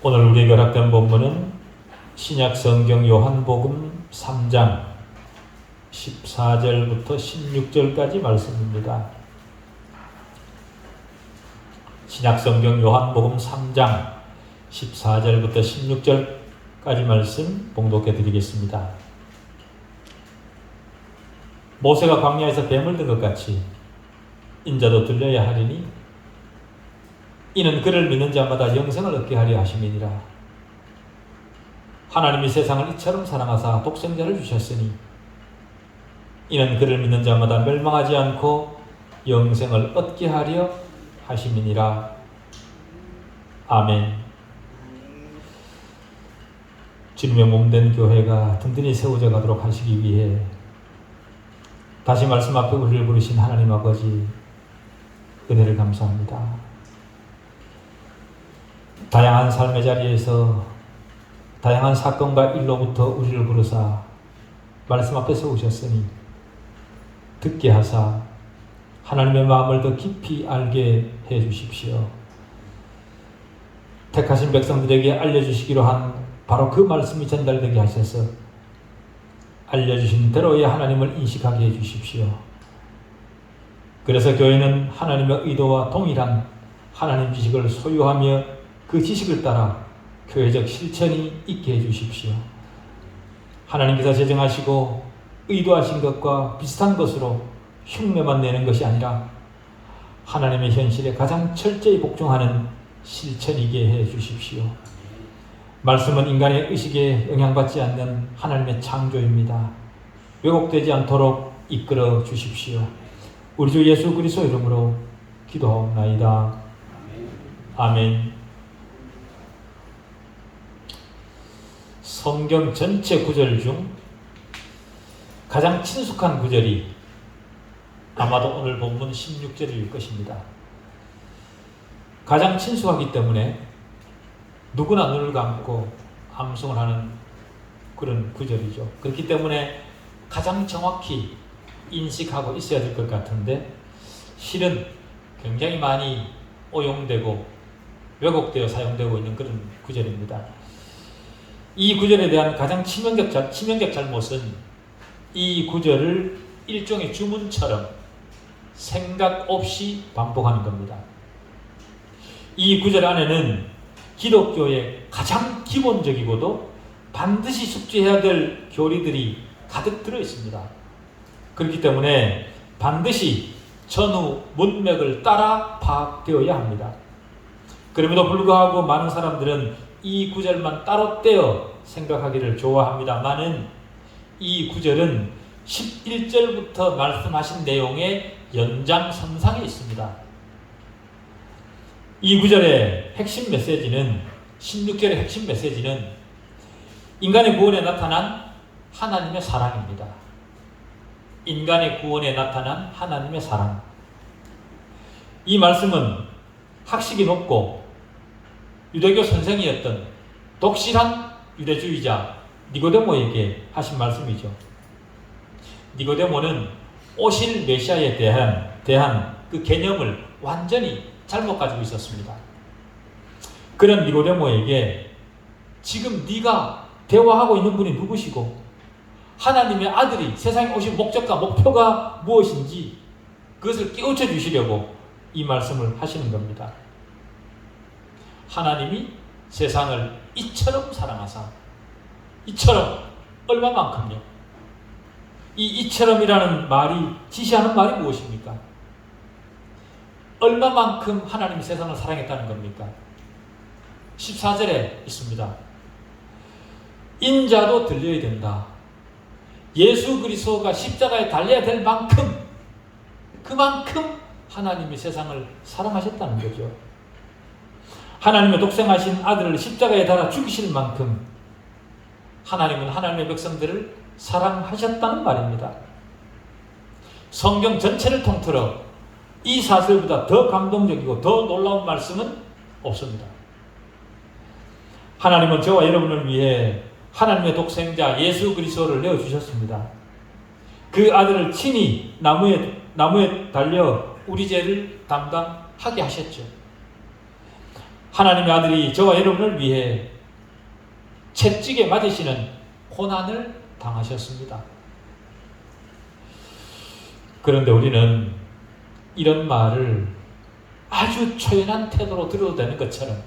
오늘 우리에게 허락된 본문은 신약성경 요한복음 3장 14절부터 16절까지 말씀입니다. 신약성경 요한복음 3장 14절부터 16절까지 말씀 봉독해 드리겠습니다. 모세가 광야에서 뱀을 든 것 같이 인자도 들려야 하리니 이는 그를 믿는 자마다 영생을 얻게 하려 하심이니라. 하나님이 세상을 이처럼 사랑하사 독생자를 주셨으니 이는 그를 믿는 자마다 멸망하지 않고 영생을 얻게 하려 하심이니라. 아멘. 주님의 몸된 교회가 든든히 세워져 가도록 하시기 위해 다시 말씀 앞에 우리를 부르신 하나님 아버지 은혜를 감사합니다. 다양한 삶의 자리에서 다양한 사건과 일로부터 우리를 부르사 말씀 앞에 세우셨으니 듣게 하사 하나님의 마음을 더 깊이 알게 해 주십시오. 택하신 백성들에게 알려주시기로 한 바로 그 말씀이 전달되게 하셔서 알려주신 대로의 하나님을 인식하게 해 주십시오. 그래서 교회는 하나님의 의도와 동일한 하나님 지식을 소유하며 그 지식을 따라 교회적 실천이 있게 해주십시오. 하나님께서 제정하시고 의도하신 것과 비슷한 것으로 흉내만 내는 것이 아니라 하나님의 현실에 가장 철저히 복종하는 실천이게 해주십시오. 말씀은 인간의 의식에 영향받지 않는 하나님의 창조입니다. 왜곡되지 않도록 이끌어 주십시오. 우리 주 예수 그리스도 이름으로 기도하옵나이다. 아멘. 성경 전체 구절 중 가장 친숙한 구절이 아마도 오늘 본문 16절일 것입니다. 가장 친숙하기 때문에 누구나 눈을 감고 암송을 하는 그런 구절이죠. 그렇기 때문에 가장 정확히 인식하고 있어야 될 것 같은데 실은 굉장히 많이 오용되고 왜곡되어 사용되고 있는 그런 구절입니다. 이 구절에 대한 가장 치명적 잘못은 이 구절을 일종의 주문처럼 생각 없이 반복하는 겁니다. 이 구절 안에는 기독교의 가장 기본적이고도 반드시 숙지해야 될 교리들이 가득 들어 있습니다. 그렇기 때문에 반드시 전후 문맥을 따라 파악되어야 합니다. 그럼에도 불구하고 많은 사람들은 이 구절만 따로 떼어 생각하기를 좋아합니다만은 이 구절은 11절부터 말씀하신 내용의 연장선상에 있습니다. 이 구절의 핵심 메시지는 16절의 핵심 메시지는 인간의 구원에 나타난 하나님의 사랑입니다. 인간의 구원에 나타난 하나님의 사랑. 이 말씀은 학식이 높고 유대교 선생이었던 독실한 유대주의자 니고데모에게 하신 말씀이죠. 니고데모는 오실 메시아에 대한 그 개념을 완전히 잘못 가지고 있었습니다. 그런 니고데모에게 지금 네가 대화하고 있는 분이 누구시고 하나님의 아들이 세상에 오신 목적과 목표가 무엇인지 그것을 깨우쳐 주시려고 이 말씀을 하시는 겁니다. 하나님이 세상을 이처럼 사랑하사 이처럼 얼마만큼요? 이 이처럼이라는 말이 지시하는 말이 무엇입니까? 얼마만큼 하나님이 세상을 사랑했다는 겁니까? 14절에 있습니다. 인자도 들려야 된다. 예수 그리스도가 십자가에 달려야 될 만큼 그만큼 하나님이 세상을 사랑하셨다는 거죠. 하나님의 독생하신 아들을 십자가에 달아 죽이실 만큼 하나님은 하나님의 백성들을 사랑하셨다는 말입니다. 성경 전체를 통틀어 이 사실보다 더 감동적이고 더 놀라운 말씀은 없습니다. 하나님은 저와 여러분을 위해 하나님의 독생자 예수 그리스도를 내어주셨습니다. 그 아들을 친히 나무에 달려 우리 죄를 담당하게 하셨죠. 하나님의 아들이 저와 여러분을 위해 채찍에 맞으시는 고난을 당하셨습니다. 그런데 우리는 이런 말을 아주 초연한 태도로 들어도 되는 것처럼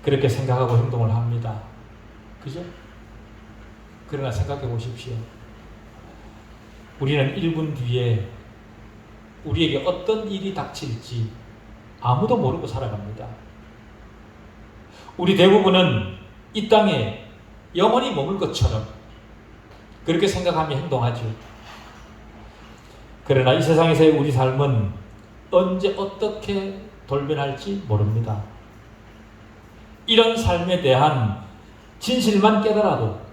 그렇게 생각하고 행동을 합니다. 그죠? 그러나 생각해 보십시오. 우리는 1분 뒤에 우리에게 어떤 일이 닥칠지 아무도 모르고 살아갑니다. 우리 대부분은 이 땅에 영원히 머물 것처럼 그렇게 생각하며 행동하죠. 그러나 이 세상에서의 우리 삶은 언제 어떻게 돌변할지 모릅니다. 이런 삶에 대한 진실만 깨달아도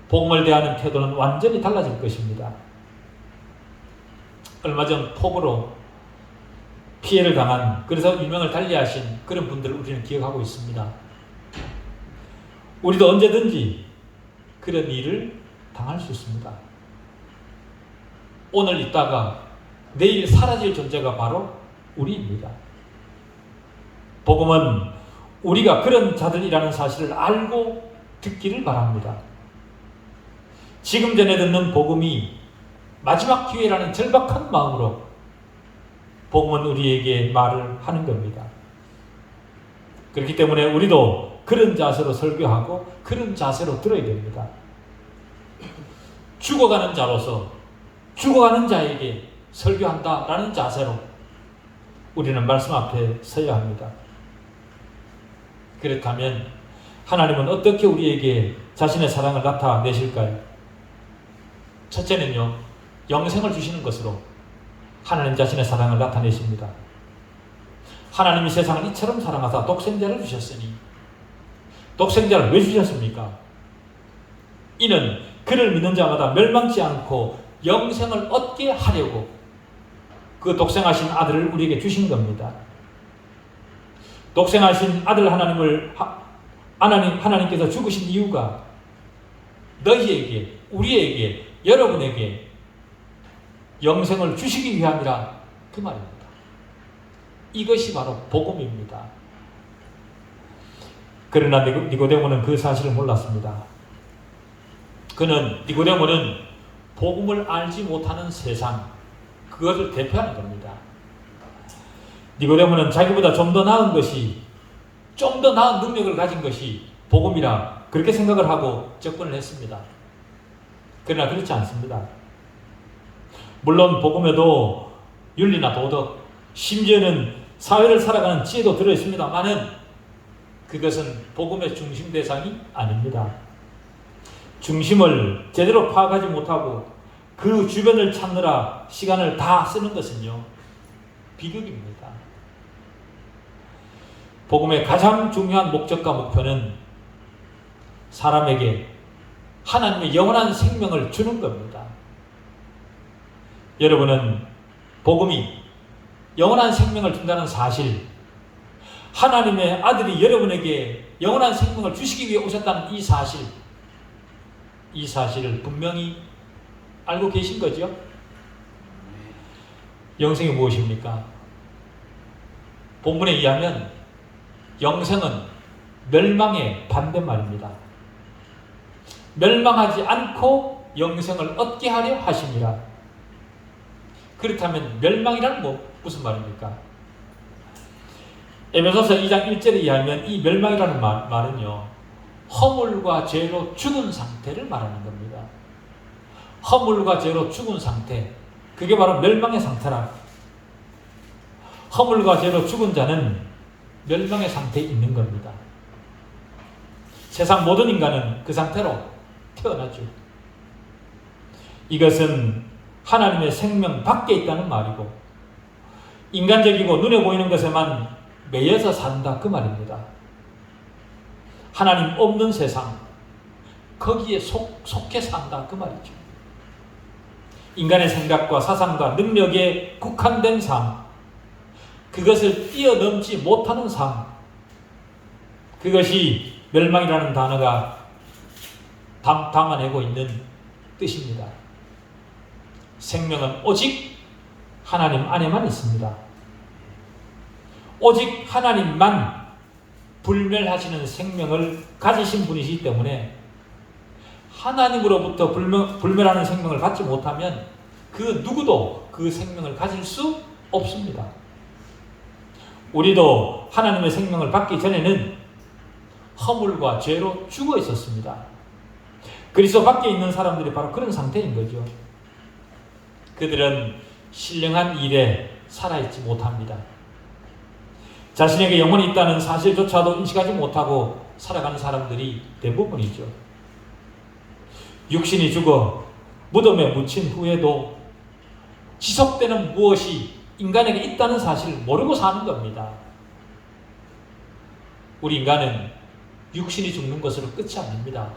복음을 대하는 태도는 완전히 달라질 것입니다. 얼마 전 폭우로 피해를 당한, 그래서 유명을 달리하신 그런 분들을 우리는 기억하고 있습니다. 우리도 언제든지 그런 일을 당할 수 있습니다. 오늘 있다가 내일 사라질 존재가 바로 우리입니다. 복음은 우리가 그런 자들이라는 사실을 알고 듣기를 바랍니다. 지금 전에 듣는 복음이 마지막 기회라는 절박한 마음으로 복음은 우리에게 말을 하는 겁니다. 그렇기 때문에 우리도 그런 자세로 설교하고 그런 자세로 들어야 됩니다. 죽어가는 자로서 죽어가는 자에게 설교한다라는 자세로 우리는 말씀 앞에 서야 합니다. 그렇다면 하나님은 어떻게 우리에게 자신의 사랑을 나타내실까요? 첫째는요, 영생을 주시는 것으로 하나님 자신의 사랑을 나타내십니다. 하나님이 세상을 이처럼 사랑하사 독생자를 주셨으니, 독생자를 왜 주셨습니까? 이는 그를 믿는 자마다 멸망치 않고 영생을 얻게 하려고 그 독생하신 아들을 우리에게 주신 겁니다. 독생하신 아들 하나님께서 죽으신 이유가 너희에게, 우리에게, 여러분에게 영생을 주시기 위함이라 그 말입니다. 이것이 바로 복음입니다. 그러나 니고데모는 그 사실을 몰랐습니다. 니고데모는 복음을 알지 못하는 세상, 그것을 대표하는 겁니다. 니고데모는 자기보다 좀 더 나은 것이, 좀 더 나은 능력을 가진 것이 복음이라 그렇게 생각을 하고 접근을 했습니다. 그러나 그렇지 않습니다. 물론 복음에도 윤리나 도덕, 심지어는 사회를 살아가는 지혜도 들어있습니다만은 그것은 복음의 중심 대상이 아닙니다. 중심을 제대로 파악하지 못하고 그 주변을 찾느라 시간을 다 쓰는 것은요, 비극입니다. 복음의 가장 중요한 목적과 목표는 사람에게 하나님의 영원한 생명을 주는 겁니다. 여러분은 복음이 영원한 생명을 준다는 사실, 하나님의 아들이 여러분에게 영원한 생명을 주시기 위해 오셨다는 이 사실을 분명히 알고 계신 거죠? 영생이 무엇입니까? 본문에 의하면 영생은 멸망의 반대말입니다. 멸망하지 않고 영생을 얻게 하려 하심이라. 그렇다면 멸망이란 무슨 말입니까? 에베소서 2장 1절에 의하면 이 멸망이라는 말은요, 허물과 죄로 죽은 상태를 말하는 겁니다. 허물과 죄로 죽은 상태, 그게 바로 멸망의 상태라. 허물과 죄로 죽은 자는 멸망의 상태에 있는 겁니다. 세상 모든 인간은 그 상태로 태어나죠. 이것은 하나님의 생명 밖에 있다는 말이고, 인간적이고 눈에 보이는 것에만 매여서 산다 그 말입니다. 하나님 없는 세상, 거기에 속해 산다 그 말이죠. 인간의 생각과 사상과 능력에 국한된 삶, 그것을 뛰어넘지 못하는 삶, 그것이 멸망이라는 단어가 담아내고 있는 뜻입니다. 생명은 오직 하나님 안에만 있습니다. 오직 하나님만 불멸하시는 생명을 가지신 분이시기 때문에 하나님으로부터 불멸하는 생명을 받지 못하면 그 누구도 그 생명을 가질 수 없습니다. 우리도 하나님의 생명을 받기 전에는 허물과 죄로 죽어 있었습니다. 그리스도 밖에 있는 사람들이 바로 그런 상태인 거죠. 그들은 신령한 일에 살아있지 못합니다. 자신에게 영혼이 있다는 사실조차도 인식하지 못하고 살아가는 사람들이 대부분이죠. 육신이 죽어 무덤에 묻힌 후에도 지속되는 무엇이 인간에게 있다는 사실을 모르고 사는 겁니다. 우리 인간은 육신이 죽는 것으로 끝이 아닙니다.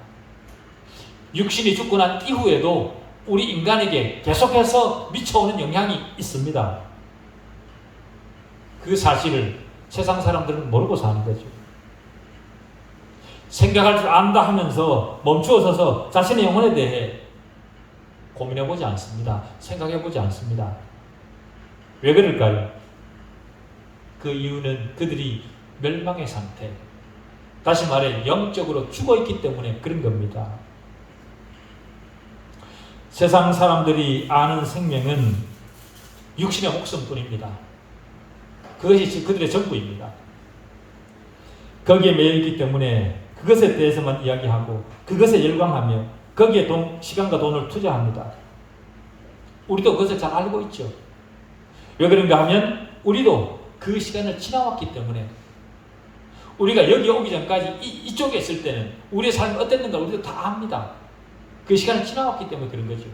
육신이 죽고 난 이후에도 우리 인간에게 계속해서 미쳐오는 영향이 있습니다. 그 사실을 세상 사람들은 모르고 사는 거죠. 생각할 줄 안다 하면서 멈추어 서서 자신의 영혼에 대해 고민해보지 않습니다. 생각해보지 않습니다. 왜 그럴까요? 그 이유는 그들이 멸망의 상태, 다시 말해 영적으로 죽어있기 때문에 그런 겁니다. 세상 사람들이 아는 생명은 육신의 목숨뿐입니다. 그것이 그들의 전부입니다. 거기에 매여있기 때문에 그것에 대해서만 이야기하고 그것에 열광하며 거기에 시간과 돈을 투자합니다. 우리도 그것을 잘 알고 있죠. 왜 그런가 하면 우리도 그 시간을 지나왔기 때문에 우리가 여기 오기 전까지 이쪽에 있을 때는 우리의 삶이 어땠는가 우리도 다 압니다. 그 시간을 지나왔기 때문에 그런 거죠.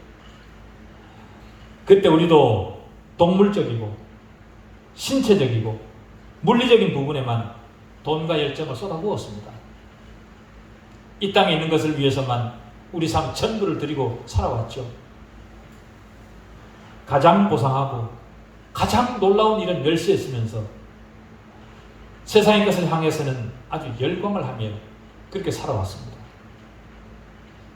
그때 우리도 동물적이고 신체적이고 물리적인 부분에만 돈과 열정을 쏟아부었습니다. 이 땅에 있는 것을 위해서만 우리 삶 전부를 드리고 살아왔죠. 가장 고상하고 가장 놀라운 일은 멸시했으면서 세상의 것을 향해서는 아주 열광을 하며 그렇게 살아왔습니다.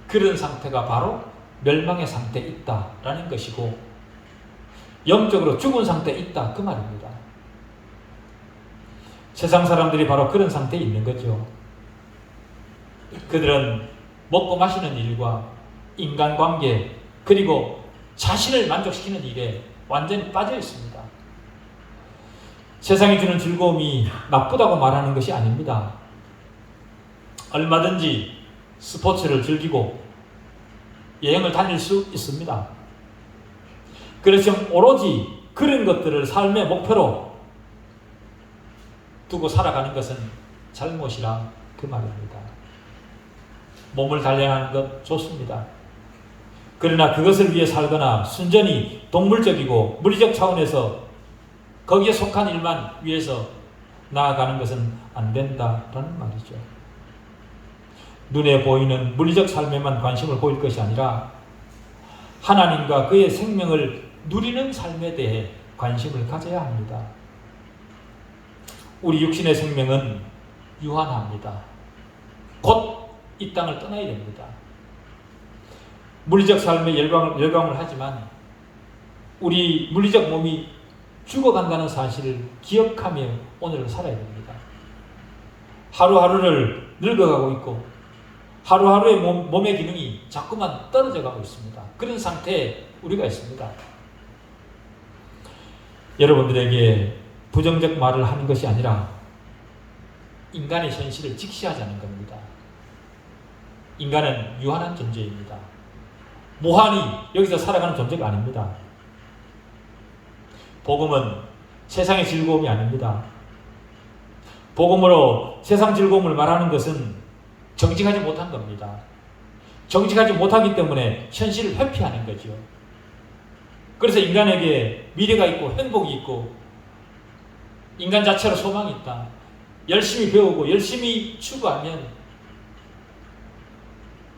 그런 상태가 바로 멸망의 상태에 있다라는 것이고 영적으로 죽은 상태에 있다 그 말입니다. 세상 사람들이 바로 그런 상태에 있는 거죠. 그들은 먹고 마시는 일과 인간관계 그리고 자신을 만족시키는 일에 완전히 빠져 있습니다. 세상이 주는 즐거움이 나쁘다고 말하는 것이 아닙니다. 얼마든지 스포츠를 즐기고 여행을 다닐 수 있습니다. 그래서 오로지 그런 것들을 삶의 목표로 두고 살아가는 것은 잘못이라 그 말입니다. 몸을 단련하는 것 좋습니다. 그러나 그것을 위해 살거나 순전히 동물적이고 물리적 차원에서 거기에 속한 일만 위해서 나아가는 것은 안 된다라는 말이죠. 눈에 보이는 물리적 삶에만 관심을 보일 것이 아니라 하나님과 그의 생명을 누리는 삶에 대해 관심을 가져야 합니다. 우리 육신의 생명은 유한합니다. 곧 이 땅을 떠나야 됩니다. 물리적 삶에 열광을 하지만 우리 물리적 몸이 죽어간다는 사실을 기억하며 오늘을 살아야 됩니다. 하루하루를 늙어가고 있고 하루하루의 몸의 기능이 자꾸만 떨어져 가고 있습니다. 그런 상태에 우리가 있습니다. 여러분들에게 부정적 말을 하는 것이 아니라 인간의 현실을 직시하자는 겁니다. 인간은 유한한 존재입니다. 무한히 여기서 살아가는 존재가 아닙니다. 복음은 세상의 즐거움이 아닙니다. 복음으로 세상 즐거움을 말하는 것은 정직하지 못한 겁니다. 정직하지 못하기 때문에 현실을 회피하는 거죠. 그래서 인간에게 미래가 있고 행복이 있고 인간 자체로 소망이 있다. 열심히 배우고 열심히 추구하면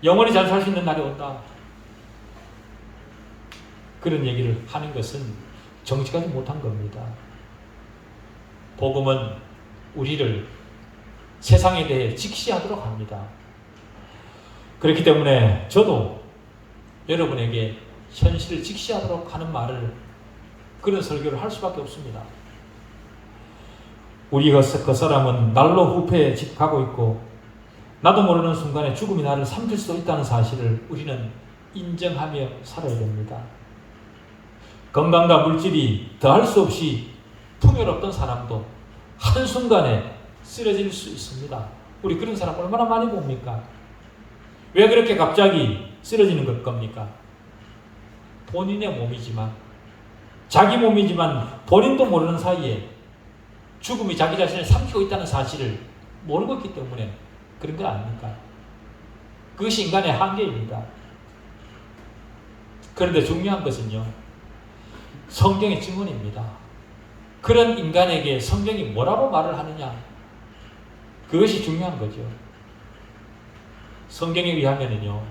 영원히 잘 살 수 있는 날이 온다. 그런 얘기를 하는 것은 정직하지 못한 겁니다. 복음은 우리를 세상에 대해 직시하도록 합니다. 그렇기 때문에 저도 여러분에게 현실을 직시하도록 하는 말을 그런 설교를 할 수밖에 없습니다. 그 사람은 날로 후패에 가고 있고 나도 모르는 순간에 죽음이 나를 삼킬 수도 있다는 사실을 우리는 인정하며 살아야 됩니다. 건강과 물질이 더할 수 없이 풍요롭던 사람도 한순간에 쓰러질 수 있습니다. 우리 그런 사람 얼마나 많이 봅니까? 왜 그렇게 갑자기 쓰러지는 겁니까? 본인의 몸이지만, 자기 몸이지만 본인도 모르는 사이에 죽음이 자기 자신을 삼키고 있다는 사실을 모르고 있기 때문에 그런 거 아닙니까? 그것이 인간의 한계입니다. 그런데 중요한 것은요, 성경의 증언입니다. 그런 인간에게 성경이 뭐라고 말을 하느냐, 그것이 중요한 거죠. 성경에 의하면은요,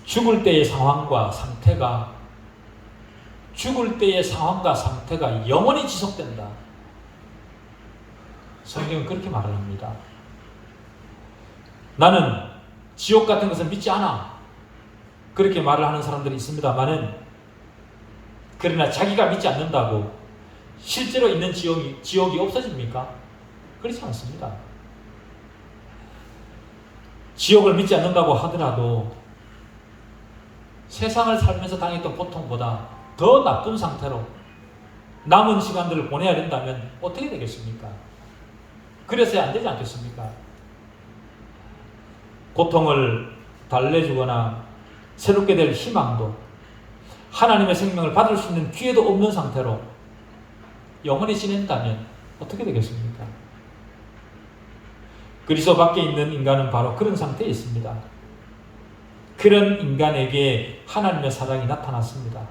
죽을 때의 상황과 상태가 영원히 지속된다. 성경은 그렇게 말을 합니다. 나는 지옥 같은 것은 믿지 않아. 그렇게 말을 하는 사람들이 있습니다만은, 그러나 자기가 믿지 않는다고 실제로 있는 지옥이 없어집니까? 그렇지 않습니다. 지옥을 믿지 않는다고 하더라도 세상을 살면서 당했던 고통보다 더 나쁜 상태로 남은 시간들을 보내야 된다면 어떻게 되겠습니까? 그래서야 안 되지 않겠습니까? 고통을 달래주거나 새롭게 될 희망도, 하나님의 생명을 받을 수 있는 기회도 없는 상태로 영원히 지낸다면 어떻게 되겠습니까? 그리스도 밖에 있는 인간은 바로 그런 상태에 있습니다. 그런 인간에게 하나님의 사랑이 나타났습니다.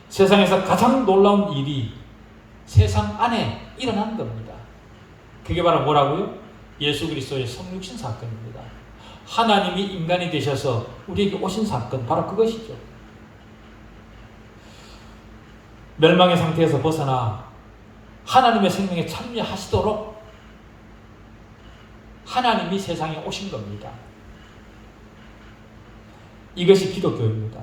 세상에서 가장 놀라운 일이 세상 안에 일어난 겁니다. 그게 바로 뭐라고요? 예수 그리스도의 성육신 사건입니다. 하나님이 인간이 되셔서 우리에게 오신 사건, 바로 그것이죠. 멸망의 상태에서 벗어나 하나님의 생명에 참여하시도록 하나님이 세상에 오신 겁니다. 이것이 기독교입니다.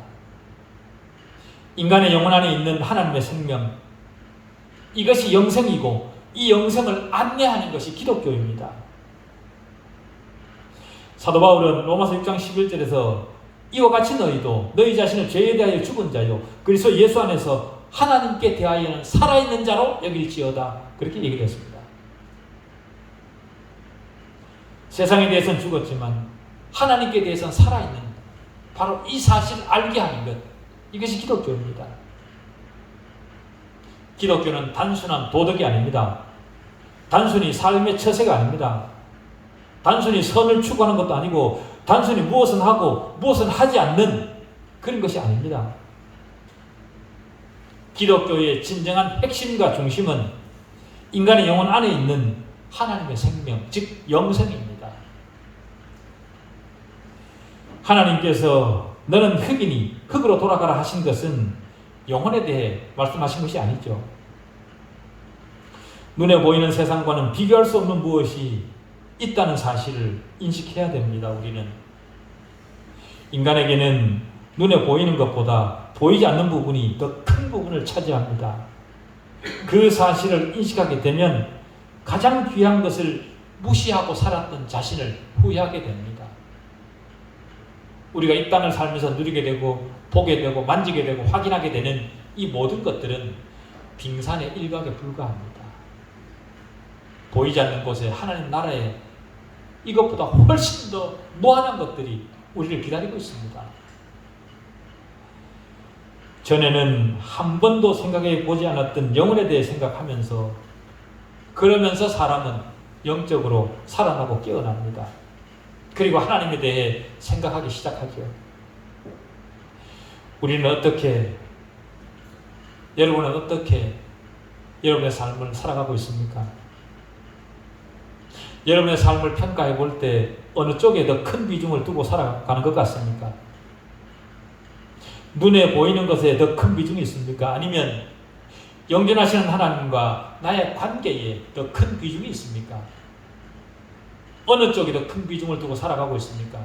인간의 영혼 안에 있는 하나님의 생명, 이것이 영생이고 이 영생을 안내하는 것이 기독교입니다. 사도 바울은 로마서 6장 11절에서 이와 같이 너희도 너희 자신을 죄에 대하여 죽은 자요 그리스도 예수 안에서 하나님께 대하여는 살아있는 자로 여길지어다, 그렇게 얘기를 했습니다. 세상에 대해서는 죽었지만 하나님께 대해서는 살아있는, 바로 이 사실을 알게 하는 것, 이것이 기독교입니다. 기독교는 단순한 도덕이 아닙니다. 단순히 삶의 처세가 아닙니다. 단순히 선을 추구하는 것도 아니고 단순히 무엇은 하고 무엇은 하지 않는 그런 것이 아닙니다. 기독교의 진정한 핵심과 중심은 인간의 영혼 안에 있는 하나님의 생명, 즉 영생입니다. 하나님께서 너는 흙이니 흙으로 돌아가라 하신 것은 영혼에 대해 말씀하신 것이 아니죠. 눈에 보이는 세상과는 비교할 수 없는 무엇이 있다는 사실을 인식해야 됩니다. 우리는 인간에게는 눈에 보이는 것보다 보이지 않는 부분이 더 큰 부분을 차지합니다. 그 사실을 인식하게 되면 가장 귀한 것을 무시하고 살았던 자신을 후회하게 됩니다. 우리가 이 땅을 살면서 누리게 되고 보게 되고 만지게 되고 확인하게 되는 이 모든 것들은 빙산의 일각에 불과합니다. 보이지 않는 곳에 하나님 나라에 이것보다 훨씬 더 무한한 것들이 우리를 기다리고 있습니다. 전에는 한 번도 생각해 보지 않았던 영혼에 대해 생각하면서, 그러면서 사람은 영적으로 살아나고 깨어납니다. 그리고 하나님에 대해 생각하기 시작하죠. 우리는 여러분은 어떻게 여러분의 삶을 살아가고 있습니까? 여러분의 삶을 평가해 볼 때 어느 쪽에 더 큰 비중을 두고 살아가는 것 같습니까? 눈에 보이는 것에 더 큰 비중이 있습니까? 아니면 영존하시는 하나님과 나의 관계에 더 큰 비중이 있습니까? 어느 쪽에 더 큰 비중을 두고 살아가고 있습니까?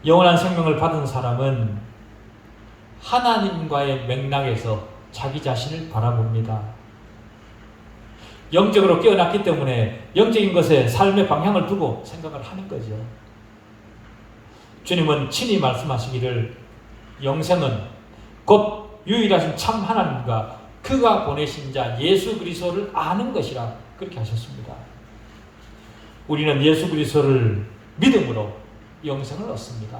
영원한 생명을 받은 사람은 하나님과의 맥락에서 자기 자신을 바라봅니다. 영적으로 깨어났기 때문에 영적인 것에 삶의 방향을 두고 생각을 하는 거죠. 주님은 친히 말씀하시기를 영생은 곧 유일하신 참 하나님과 그가 보내신 자 예수 그리스도를 아는 것이라 그렇게 하셨습니다. 우리는 예수 그리스도를 믿음으로 영생을 얻습니다.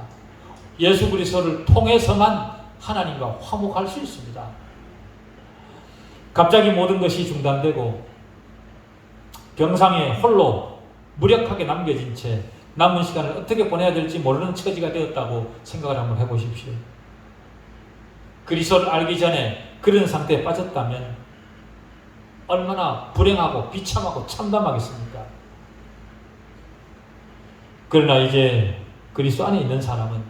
예수 그리스도를 통해서만 하나님과 화목할 수 있습니다. 갑자기 모든 것이 중단되고 병상에 홀로 무력하게 남겨진 채 남은 시간을 어떻게 보내야 될지 모르는 처지가 되었다고 생각을 한번 해보십시오. 그리스도를 알기 전에 그런 상태에 빠졌다면 얼마나 불행하고 비참하고 참담하겠습니까? 그러나 이제 그리스도 안에 있는 사람은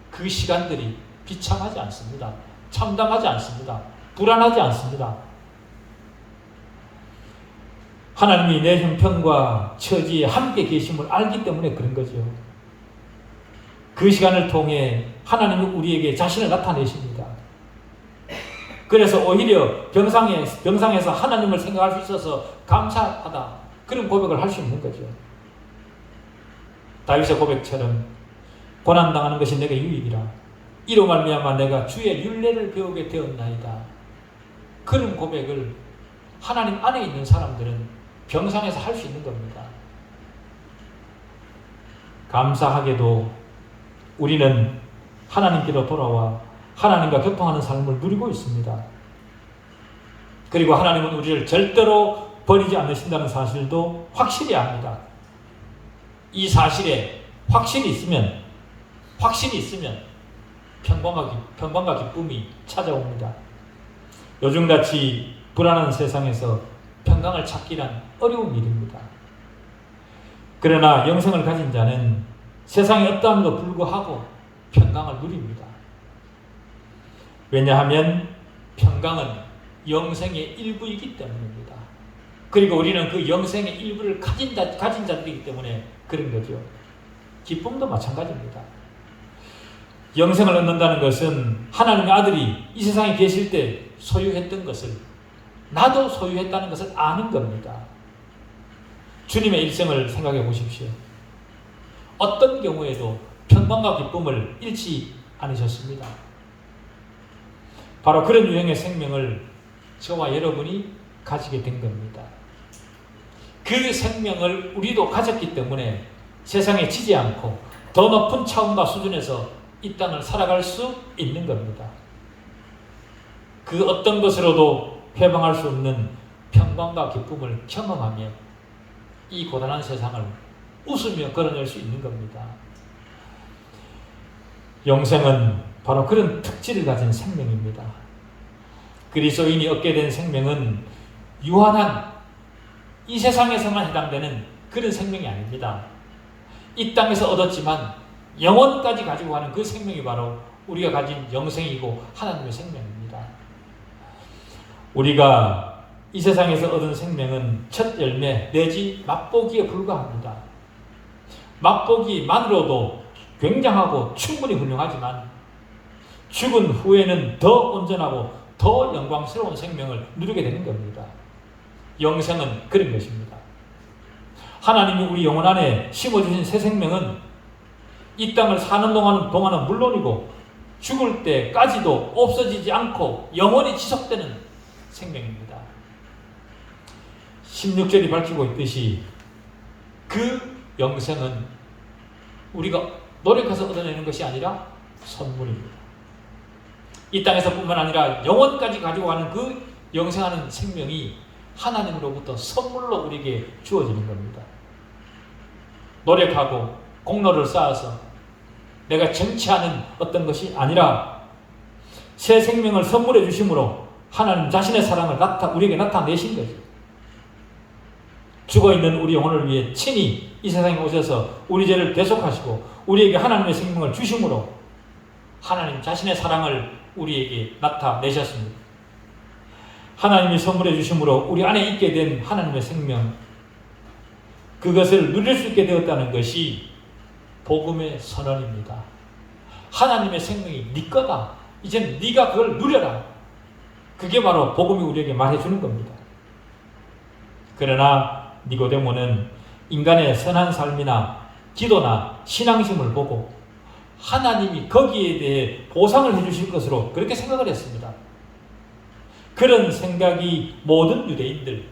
그 시간들이 비참하지 않습니다. 참담하지 않습니다. 불안하지 않습니다. 하나님이 내 형편과 처지에 함께 계심을 알기 때문에 그런 거죠. 그 시간을 통해 하나님이 우리에게 자신을 나타내십니다. 그래서 오히려 병상에서 하나님을 생각할 수 있어서 감사하다. 그런 고백을 할 수 있는 거죠. 다윗의 고백처럼 고난당하는 것이 내게 유익이라. 이로 말미암아 내가 주의 율례를 배우게 되었나이다. 그런 고백을 하나님 안에 있는 사람들은 병상에서 할 수 있는 겁니다. 감사하게도 우리는 하나님께로 돌아와 하나님과 교통하는 삶을 누리고 있습니다. 그리고 하나님은 우리를 절대로 버리지 않으신다는 사실도 확실히 압니다. 이 사실에 확신이 있으면 평강과 기쁨이 찾아옵니다. 요즘같이 불안한 세상에서 평강을 찾기란 어려운 일입니다. 그러나 영생을 가진 자는 세상에 어떠함에도 불구하고 평강을 누립니다. 왜냐하면 평강은 영생의 일부이기 때문입니다. 그리고 우리는 그 영생의 일부를 가진 자들이기 때문에 그런 거죠. 기쁨도 마찬가지입니다. 영생을 얻는다는 것은 하나님의 아들이 이 세상에 계실 때 소유했던 것을 나도 소유했다는 것을 아는 겁니다. 주님의 일생을 생각해 보십시오. 어떤 경우에도 평강과 기쁨을 잃지 않으셨습니다. 바로 그런 유형의 생명을 저와 여러분이 가지게 된 겁니다. 그 생명을 우리도 가졌기 때문에 세상에 지지 않고 더 높은 차원과 수준에서 이 땅을 살아갈 수 있는 겁니다. 그 어떤 것으로도 회방할 수 없는 평강과 기쁨을 경험하며 이 고단한 세상을 웃으며 걸어낼 수 있는 겁니다. 영생은 바로 그런 특질을 가진 생명입니다. 그리스도인이 얻게 된 생명은 유한한 이 세상에서만 해당되는 그런 생명이 아닙니다. 이 땅에서 얻었지만 영원까지 가지고 가는 그 생명이 바로 우리가 가진 영생이고 하나님의 생명입니다. 우리가 이 세상에서 얻은 생명은 첫 열매 내지 맛보기에 불과합니다. 맛보기만으로도 굉장하고 충분히 훌륭하지만 죽은 후에는 더 온전하고 더 영광스러운 생명을 누리게 되는 겁니다. 영생은 그런 것입니다. 하나님이 우리 영혼 안에 심어주신 새 생명은 이 땅을 사는 동안은 물론이고 죽을 때까지도 없어지지 않고 영원히 지속되는 생명입니다. 16절이 밝히고 있듯이 그 영생은 우리가 노력해서 얻어내는 것이 아니라 선물입니다. 이 땅에서뿐만 아니라 영원까지 가지고 가는 그 영생하는 생명이 하나님으로부터 선물로 우리에게 주어지는 겁니다. 노력하고 공로를 쌓아서 내가 정치하는 어떤 것이 아니라 새 생명을 선물해 주심으로 하나님 자신의 사랑을 우리에게 나타내신 거죠. 죽어있는 우리 영혼을 위해 친히 이 세상에 오셔서 우리 죄를 대속하시고 우리에게 하나님의 생명을 주심으로 하나님 자신의 사랑을 우리에게 나타내셨습니다. 하나님이 선물해 주심으로 우리 안에 있게 된 하나님의 생명, 그것을 누릴 수 있게 되었다는 것이 복음의 선언입니다. 하나님의 생명이 네 거다. 이제는 네가 그걸 누려라. 그게 바로 복음이 우리에게 말해주는 겁니다. 그러나 니고데모는 인간의 선한 삶이나 기도나 신앙심을 보고 하나님이 거기에 대해 보상을 해주실 것으로 그렇게 생각을 했습니다. 그런 생각이 모든 유대인들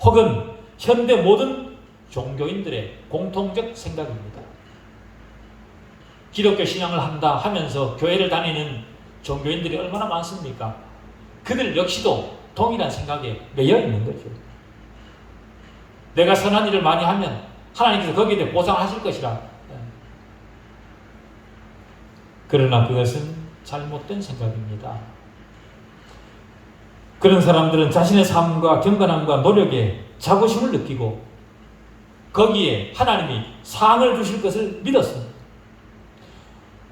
혹은 현대 모든 종교인들의 공통적 생각입니다. 기독교 신앙을 한다 하면서 교회를 다니는 종교인들이 얼마나 많습니까? 그들 역시도 동일한 생각에 매여 있는 거죠. 내가 선한 일을 많이 하면 하나님께서 거기에 대해 보상하실 것이라. 그러나 그것은 잘못된 생각입니다. 그런 사람들은 자신의 삶과 경건함과 노력에 자부심을 느끼고 거기에 하나님이 상을 주실 것을 믿었습니다.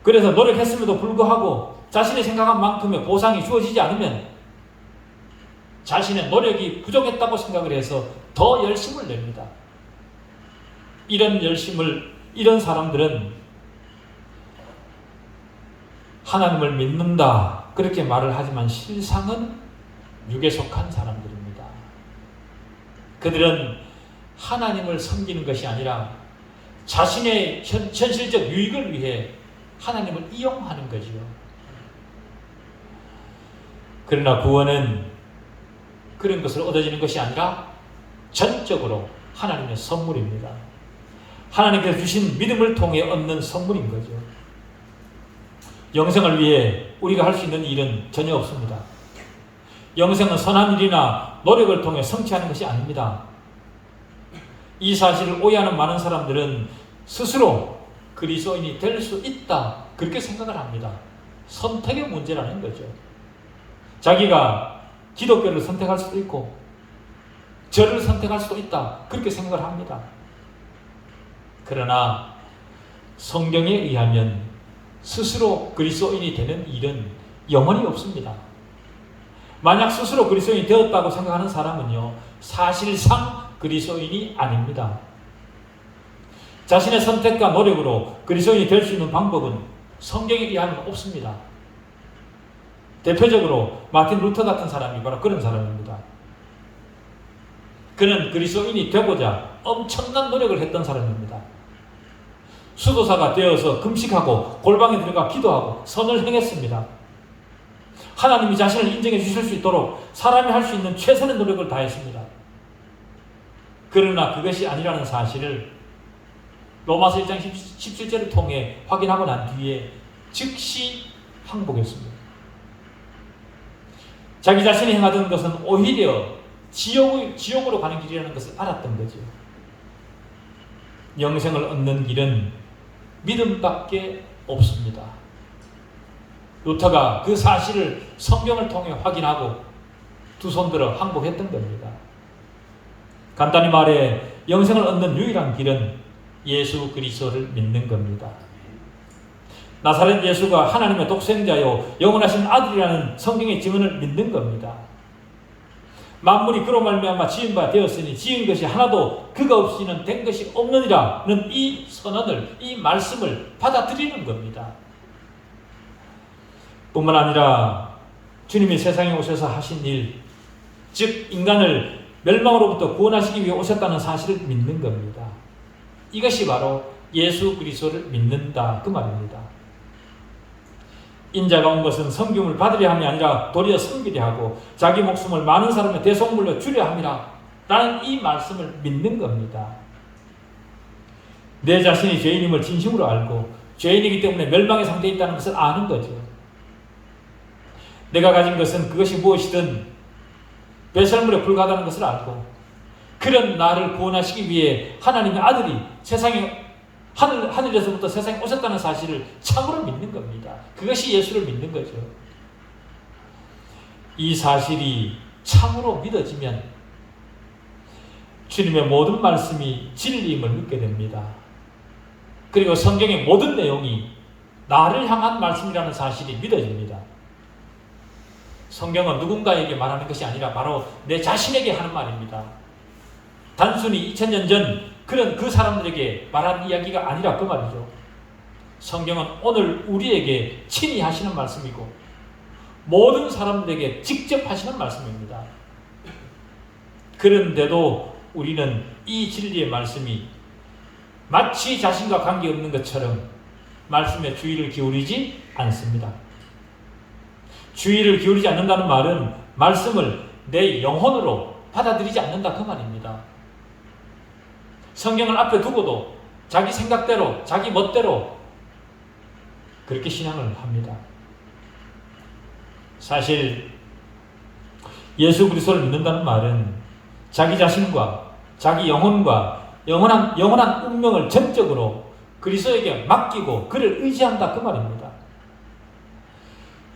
그래서 노력했음에도 불구하고 자신이 생각한 만큼의 보상이 주어지지 않으면 자신의 노력이 부족했다고 생각을 해서 더 열심을 냅니다. 이런 사람들은 하나님을 믿는다 그렇게 말을 하지만 실상은 육에 속한 사람들입니다. 그들은 하나님을 섬기는 것이 아니라 자신의 현실적 유익을 위해 하나님을 이용하는 거지요. 그러나 구원은 그런 것을 얻어지는 것이 아니라 전적으로 하나님의 선물입니다. 하나님께서 주신 믿음을 통해 얻는 선물인 거죠. 영생을 위해 우리가 할 수 있는 일은 전혀 없습니다. 영생은 선한 일이나 노력을 통해 성취하는 것이 아닙니다. 이 사실을 오해하는 많은 사람들은 스스로 그리스도인이 될 수 있다 그렇게 생각을 합니다. 선택의 문제라는 거죠. 자기가 기독교를 선택할 수도 있고 절을 선택할 수도 있다 그렇게 생각을 합니다. 그러나 성경에 의하면 스스로 그리스도인이 되는 일은 영원히 없습니다. 만약 스스로 그리스도인이 되었다고 생각하는 사람은요, 사실상 그리스도인이 아닙니다. 자신의 선택과 노력으로 그리스도인이 될 수 있는 방법은 성경에 의하면 없습니다. 대표적으로 마틴 루터 같은 사람이 바로 그런 사람입니다. 그는 그리스도인이 되고자 엄청난 노력을 했던 사람입니다. 수도사가 되어서 금식하고 골방에 들어가 기도하고 선을 행했습니다. 하나님이 자신을 인정해 주실 수 있도록 사람이 할 수 있는 최선의 노력을 다했습니다. 그러나 그것이 아니라는 사실을 로마서 1장 17절을 통해 확인하고 난 뒤에 즉시 항복했습니다. 자기 자신이 행하던 것은 오히려 지옥으로 가는 길이라는 것을 알았던 거죠. 영생을 얻는 길은 믿음밖에 없습니다. 루터가 그 사실을 성경을 통해 확인하고 두 손 들어 항복했던 겁니다. 간단히 말해 영생을 얻는 유일한 길은 예수 그리스도를 믿는 겁니다. 나사렛 예수가 하나님의 독생자요 영원하신 아들이라는 성경의 증언을 믿는 겁니다. 만물이 그로 말미암아 지은 바 되었으니 지은 것이 하나도 그가 없이는 된 것이 없느니라는 이 선언을, 이 말씀을 받아들이는 겁니다. 뿐만 아니라 주님이 세상에 오셔서 하신 일, 즉 인간을 멸망으로부터 구원하시기 위해 오셨다는 사실을 믿는 겁니다. 이것이 바로 예수 그리스도를 믿는다 그 말입니다. 인자가 온 것은 섬김을 받으려 함이 아니라 도리어 섬기려 하고 자기 목숨을 많은 사람의 대속물로 주려 함이라 라는 이 말씀을 믿는 겁니다. 내 자신이 죄인임을 진심으로 알고 죄인이기 때문에 멸망의 상태에 있다는 것을 아는 거죠. 내가 가진 것은 그것이 무엇이든 배설물에 불과하다는 것을 알고 그런 나를 구원하시기 위해 하나님의 아들이 세상에 하늘에서부터 세상에 오셨다는 사실을 참으로 믿는 겁니다. 그것이 예수를 믿는 거죠. 이 사실이 참으로 믿어지면 주님의 모든 말씀이 진리임을 믿게 됩니다. 그리고 성경의 모든 내용이 나를 향한 말씀이라는 사실이 믿어집니다. 성경은 누군가에게 말하는 것이 아니라 바로 내 자신에게 하는 말입니다. 단순히 2000년 전 그런 그 사람들에게 말한 이야기가 아니라 그 말이죠. 성경은 오늘 우리에게 친히 하시는 말씀이고 모든 사람들에게 직접 하시는 말씀입니다. 그런데도 우리는 이 진리의 말씀이 마치 자신과 관계없는 것처럼 말씀에 주의를 기울이지 않습니다. 주의를 기울이지 않는다는 말은 말씀을 내 영혼으로 받아들이지 않는다 그 말입니다. 성경을 앞에 두고도 자기 생각대로 자기 멋대로 그렇게 신앙을 합니다. 사실 예수 그리스도를 믿는다는 말은 자기 자신과 자기 영혼과 영원한 운명을 전적으로 그리스도에게 맡기고 그를 의지한다 그 말입니다.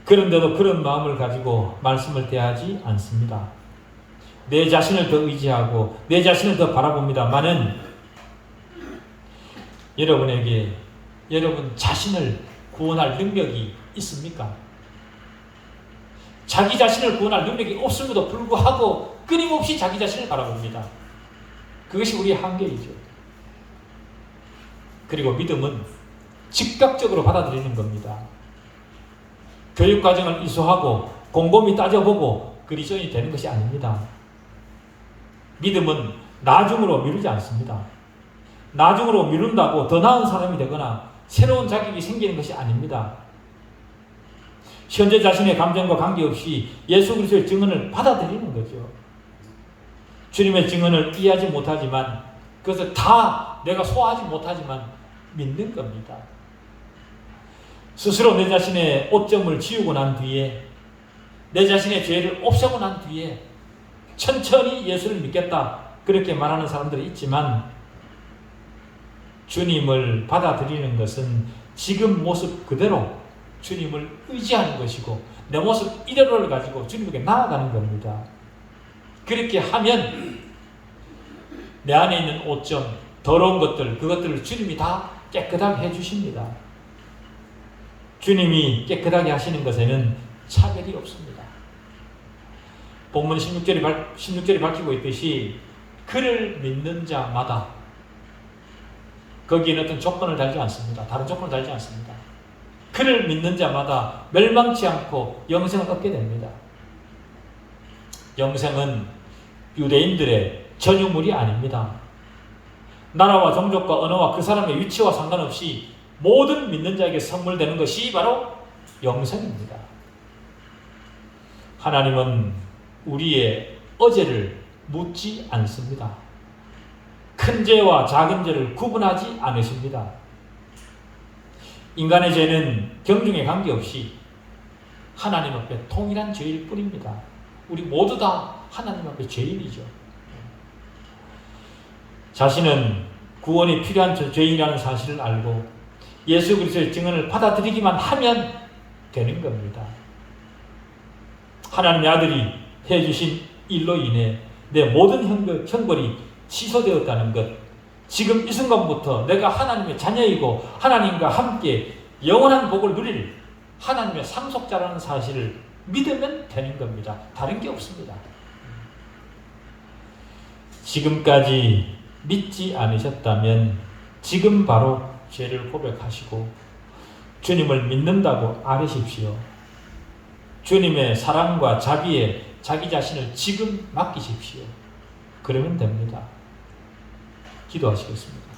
그런데도 그런 마음을 가지고 말씀을 대하지 않습니다. 내 자신을 더 의지하고 내 자신을 더 바라봅니다만은 여러분에게 여러분 자신을 구원할 능력이 있습니까? 자기 자신을 구원할 능력이 없음에도 불구하고 끊임없이 자기 자신을 바라봅니다. 그것이 우리의 한계이죠. 그리고 믿음은 즉각적으로 받아들이는 겁니다. 교육과정을 이수하고 곰곰이 따져보고 그리스도인이 되는 것이 아닙니다. 믿음은 나중으로 미루지 않습니다. 나중으로 미룬다고 더 나은 사람이 되거나 새로운 자격이 생기는 것이 아닙니다. 현재 자신의 감정과 관계없이 예수 그리스도의 증언을 받아들이는 거죠. 주님의 증언을 이해하지 못하지만 그것을 다 내가 소화하지 못하지만 믿는 겁니다. 스스로 내 자신의 오점을 지우고 난 뒤에 내 자신의 죄를 없애고 난 뒤에 천천히 예수를 믿겠다 그렇게 말하는 사람들이 있지만 주님을 받아들이는 것은 지금 모습 그대로 주님을 의지하는 것이고 내 모습 이대로를 가지고 주님에게 나아가는 겁니다. 그렇게 하면 내 안에 있는 오점, 더러운 것들, 그것들을 주님이 다 깨끗하게 해주십니다. 주님이 깨끗하게 하시는 것에는 차별이 없습니다. 본문 16절이 밝히고 있듯이 그를 믿는 자마다 거기에는 어떤 조건을 달지 않습니다. 다른 조건을 달지 않습니다. 그를 믿는 자마다 멸망치 않고 영생을 얻게 됩니다. 영생은 유대인들의 전유물이 아닙니다. 나라와 종족과 언어와 그 사람의 위치와 상관없이 모든 믿는 자에게 선물되는 것이 바로 영생입니다. 하나님은 우리의 어제를 묻지 않습니다. 큰 죄와 작은 죄를 구분하지 않으십니다. 인간의 죄는 경중에 관계없이 하나님 앞에 통일한 죄일 뿐입니다. 우리 모두 다 하나님 앞에 죄인이죠. 자신은 구원이 필요한 죄인이라는 사실을 알고 예수 그리스도의 증언을 받아들이기만 하면 되는 겁니다. 하나님의 아들이 해주신 일로 인해 내 모든 형벌이 취소되었다는 것, 지금 이 순간부터 내가 하나님의 자녀이고 하나님과 함께 영원한 복을 누릴 하나님의 상속자라는 사실을 믿으면 되는 겁니다. 다른 게 없습니다. 지금까지 믿지 않으셨다면 지금 바로 죄를 고백하시고 주님을 믿는다고 아뢰십시오. 주님의 사랑과 자비에 자기 자신을 지금 맡기십시오. 그러면 됩니다. 기도하시겠습니다.